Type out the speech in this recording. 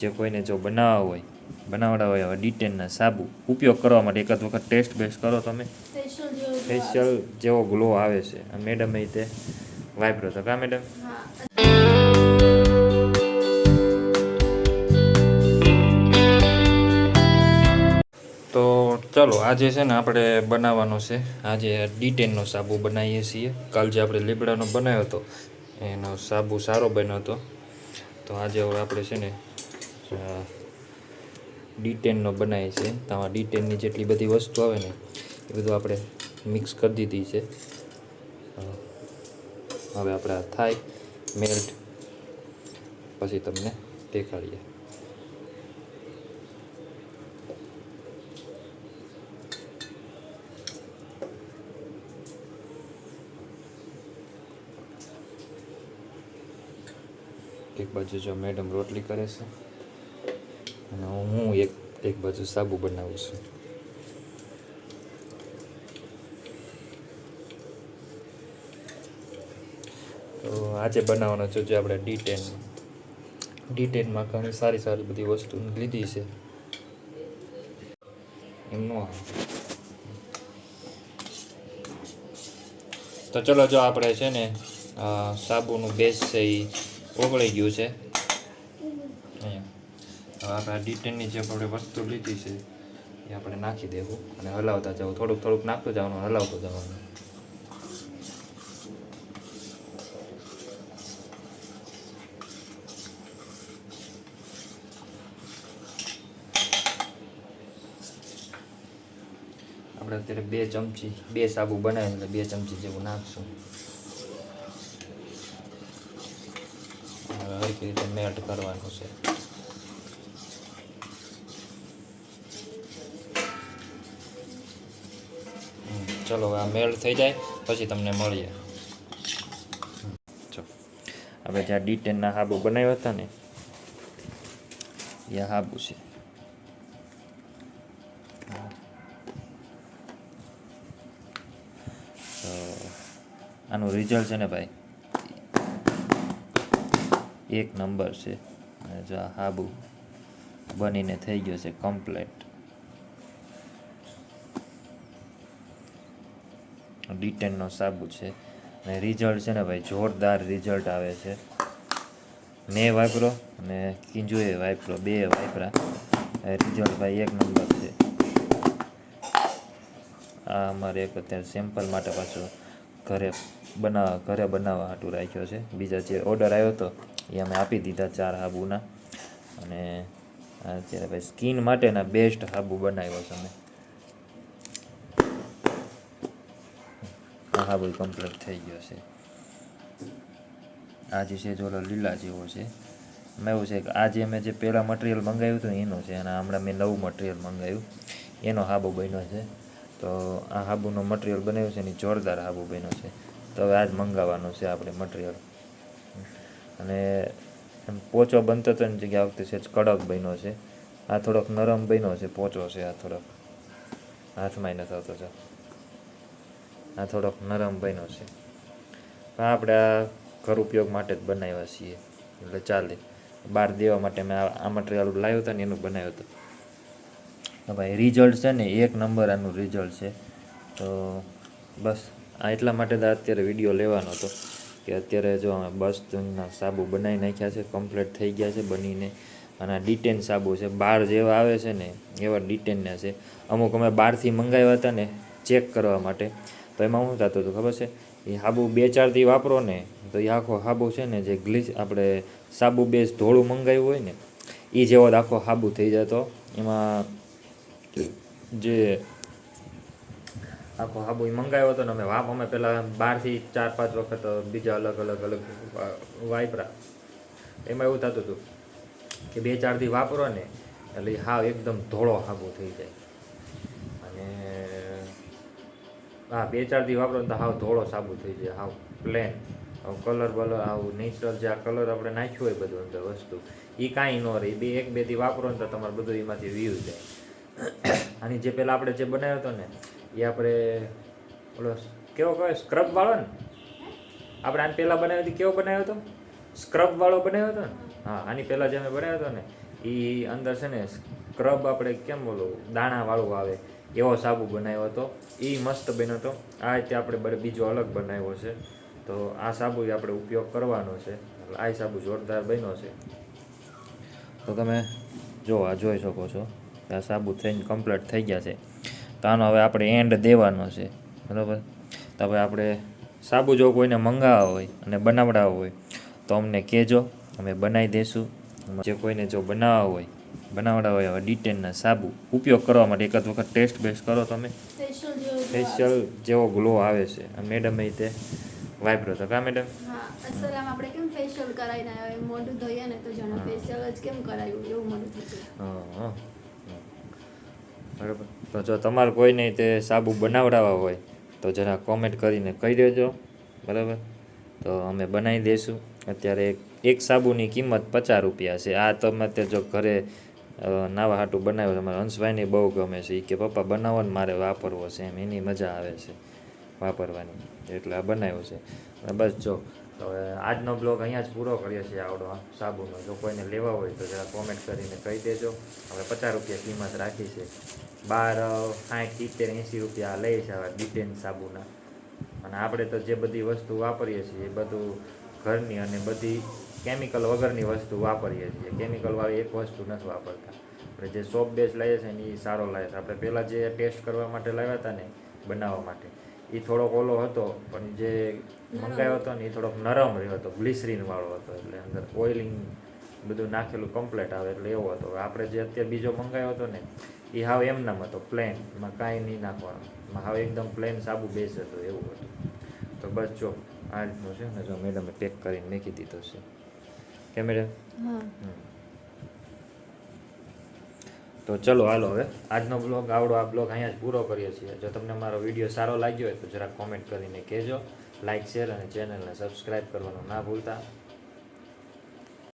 જે કોઈને જો બનાવડા હોય હવે ડી10ના સાબુ ઉપયોગ કરવા માટે એકાદ વખત ટેસ્ટ બેસ્ટ કરો તમે, ફેશિયલ જેવો ગ્લો આવે છે. મેડમ તે વાપરો તો કા મેડમ? તો ચલો આજે છે ને આપણે બનાવવાનો છે, આજે ડી10નો સાબુ બનાવીએ છીએ. કાલ જે આપણે લીમડાનો બનાવ્યો હતો એનો સાબુ સારો બન્યો હતો, તો આજે હવે આપણે છે ને ડી10નો બનાવીએ છીએ. તો આમાં ડી10ની જેટલી બધી વસ્તુ આવે ને એ બધું આપણે મિક્સ કરી દીધી છે. હવે આપણે આ થાય મેલ્ટ પછી તમને દેખાડીએ. એક બાજુ જો મેડમ રોટલી કરે છે અને હું એક બાજુ સાબુ બનાવું છું. તો આજે બનાવવાનો છે જે આપણે ડી10માં ઘણી સારી બધી વસ્તુ લીધી છે એમનો. તો ચલો જો આપણે છે ને સાબુનું બેઝ છે એ ઓગળી ગયું છે. અહીંયા હવે આપણે ડી10ની જે આપણે વસ્તુ લીધી છે એ આપણે નાખી દેવું અને હલાવતા જવું. થોડુંક નાખતું જવાનું, હલાવતું જવાનું. આપણે અત્યારે 2 સાબુ બનાવીને એટલે 2 ચમચી જેવું નાખશું. હરખી રીતે મેલ્ટ કરવાનું છે. ચલો આ મેલ્ટ થઈ જાય પછી તમને મળીએ. ચલો આપણે જ્યાં ડી10ના સાબુ બનાવ્યા હતા ને એ સાબુ છે. આનું રિઝલ્ટ છે ને ભાઈ એક નંબર છે. અને જો આ સાબુ બનીને થઈ ગયો છે કમ્પ્લેટ. ડી10નો સાબુ છે અને રિઝલ્ટ છે ને ભાઈ જોરદાર રિઝલ્ટ આવે છે. મેં વાપરો અને કિંજુએ વાપરો, 2 વાપરા. રિઝલ્ટ ભાઈ એક નંબર છે. આ અમારે એક અત્યારે સેમ્પલ માટે પાછો ઘરે બનાવવા હાટું રાખ્યો છે. બીજા જે ઓર્ડર આવ્યો હતો એ અમે આપી દીધા 4 સાબુના. અને અત્યારે ભાઈ સ્કિન માટેના બેસ્ટ સાબુ બનાવ્યો છે અમે. આ સાબુ કમ્પ્લીટ થઈ ગયો છે. આ જે છે જો લીલા જેવો છે. એમાં એવું છે કે આજે મેં જે પહેલાં મટીરિયલ મંગાવ્યું હતું એનું છે અને હમણાં મેં નવું મટીરિયલ મંગાવ્યું એનો સાબુ બન્યો છે. તો આ સાબુનો મટીરિયલ બનાવ્યું છે એની જોરદાર સાબુ બન્યો છે. તો હવે આજ મંગાવવાનું છે આપણે મટીરિયલ. અને એમ પોચો બનતો હતો એની જગ્યાએ વખતે સેજ કડક બન્યો છે. આ થોડોક નરમ બન્યો છે, પોચો છે. આ થોડોક હાથમાં નથી આવતો છે. આ થોડોક નરમ બન્યો છે. આપણે આ ઘર ઉપયોગ માટે જ બનાવ્યા છીએ એટલે ચાલે. બહાર દેવા માટે મેં આ મટીરિયલ લાવ્યો હતો ને એનું બનાવ્યું હતું. તો ભાઈ રિઝલ્ટ છે ને એક નંબર આનું રિઝલ્ટ છે. તો બસ આ એટલા માટે જ અત્યારે વિડીયો લેવાનો હતો કે અત્યારે જો અમે બસના સાબુ બનાવી નાખ્યા છે, કમ્પ્લીટ થઈ ગયા છે બનીને. અને આ ડી10 સાબુ છે, બહાર જેવા આવે છે ને એવા ડી10ના છે. અમુક અમે બહારથી મંગાવ્યા હતા ને ચેક કરવા માટે, તો એમાં શું થતું હતું ખબર છે, એ સાબુ 2-4 દી વાપરો ને તો એ આખો સાબુ છે ને જે આપણે સાબુ બેઝ ધોળું મંગાવ્યું હોય ને એ જેવો જ આખો સાબુ થઈ જતો. એમાં જે આખો સાબુ એ મંગાવ્યો હતો ને અમે પહેલાં બહારથી 4-5 વખત બીજા અલગ વાપરા. એમાં એવું થતું હતું કે 2-4 દી વાપરો ને એટલે હાવ એકદમ ધોળો સાબુ થઈ જાય. અને હા 2-4 દી વાપરો ને તો હાવ ધોળો સાબુ થઈ જાય, હાવ પ્લેન. કલર આવું નેચરલ જે આ કલર આપણે નાખ્યું હોય બધું અંદર વસ્તુ એ કાંઈ ન રહે. 1-2 દી વાપરો ને તો તમારે બધું એમાંથી વ્યૂ જાય. આની જે પહેલાં આપણે જે બનાવ્યો હતો ને એ આપણે ઓલો કેવો કહેવાય સ્ક્રબવાળો ને, આપણે આની પહેલાં બનાવ્યો હતો કેવો બનાવ્યો હતો? સ્ક્રબવાળો બનાવ્યો હતો ને. હા આની પહેલાં જે અમે બનાવ્યો હતો ને એ અંદર છે ને સ્ક્રબ આપણે કેમ બોલો દાણાવાળું આવે એવો સાબુ બનાવ્યો હતો. એ મસ્ત બન્યો હતો. આ રીતે આપણે બીજો અલગ બનાવ્યો છે. તો આ સાબુ આપણે ઉપયોગ કરવાનો છે. એટલે આ સાબુ જોરદાર બન્યો છે. તો તમે જોઈ શકો છો આ સાબુ થઈને કમ્પ્લીટ થઈ ગયા છે. તો આનો હવે આપણે એન્ડ દેવાનો છે, બરાબર. તો હવે આપણે સાબુ જો કોઈને મંગાવવા હોય અને બનાવડાવવા હોય તો અમને કહેજો, અમે બનાવી દઈશું. જે કોઈને જો બનાવડાવવા હોય હવે ડિટેનના સાબુ ઉપયોગ કરવા માટે એક જ વખત ટેસ્ટ બેસ્ટ કરો તમે, ફેશિયલ જેવો ગ્લો આવે છે. મેડમ એ તે વાપરો તો કા મેડમ? હા, અસલ આપણે કેમ ફેશિયલ કરાવીને આવે મોઢું ધોઈએ ને તો જાણે ફેશિયલ જ કેમ કરાયું એવું મને થતું. હા, બરાબર. તો જો તમારે કોઈને તે સાબુ બનાવડાવવા હોય તો જરા કોમેન્ટ કરીને કહી દેજો, બરાબર. તો અમે બનાવી દઈશું. અત્યારે એક સાબુની કિંમત 50 રૂપિયા છે. આ તમે તે જો ઘરે નાવા હાટું બનાવ્યો છે. અમારા હંસભાઈને બહુ ગમે છે. એ કે પપ્પા બનાવો ને મારે વાપરવો છે એમ, એની મજા આવે છે વાપરવાની, એટલે આ બનાવ્યો છે. અને બસ જો તો હવે આજનો બ્લોગ અહીંયા જ પૂરો કરીએ છીએ. આવડો સાબુનો જો કોઈને લેવા હોય તો જરા કોમેન્ટ કરીને કહી દેજો. હવે 50 રૂપિયા કિંમત રાખી છે. બહાર 60, 70, 80 રૂપિયા લે છે હવે ડિટેન સાબુના. અને આપણે તો જે બધી વસ્તુ વાપરીએ છીએ એ બધું ઘરની અને બધી કેમિકલ વગરની વસ્તુ વાપરીએ છીએ. કેમિકલવાળી એક વસ્તુ નથી વાપરતા. આપણે જે સોપ બેઝ લાવીએ છીએ ને એ સારો લાવે છે. આપણે પહેલાં જે ટેસ્ટ કરવા માટે લાવ્યા હતા ને બનાવવા માટે એ થોડોક ઓલો હતો, પણ જે મંગાવ્યો હતો ને એ થોડોક નરમ રહ્યો હતો, ગ્લિસરીનવાળો હતો. એટલે અંદર ઓઇલિંગ બધું નાખેલું કમ્પ્લીટ આવે એટલે એવો હતો. આપણે જે અત્યારે બીજો મંગાવ્યો હતો ને એ હાવ એમનામ હતો, પ્લેન, એમાં કાંઈ નહીં નાખવાનું. એમાં હાવ એકદમ પ્લેન સાબુ બેઝ હતો એવું હતું. તો બસ જો આ રીતનું છે ને, જો મેડમે પેક કરીને મૂકી દીધો છે કે મેડમ? તો ચલો હાલો હવે આજનો બ્લોગ આ બ્લોગ અહીંયા જ પૂરો કરીએ છીએ. જો તમને મારો વિડીયો સારો લાગ્યો હોય તો જરાક કોમેન્ટ કરીને કહેજો. લાઇક, શેર અને ચેનલને સબસ્ક્રાઈબ કરવાનું ના ભૂલતા.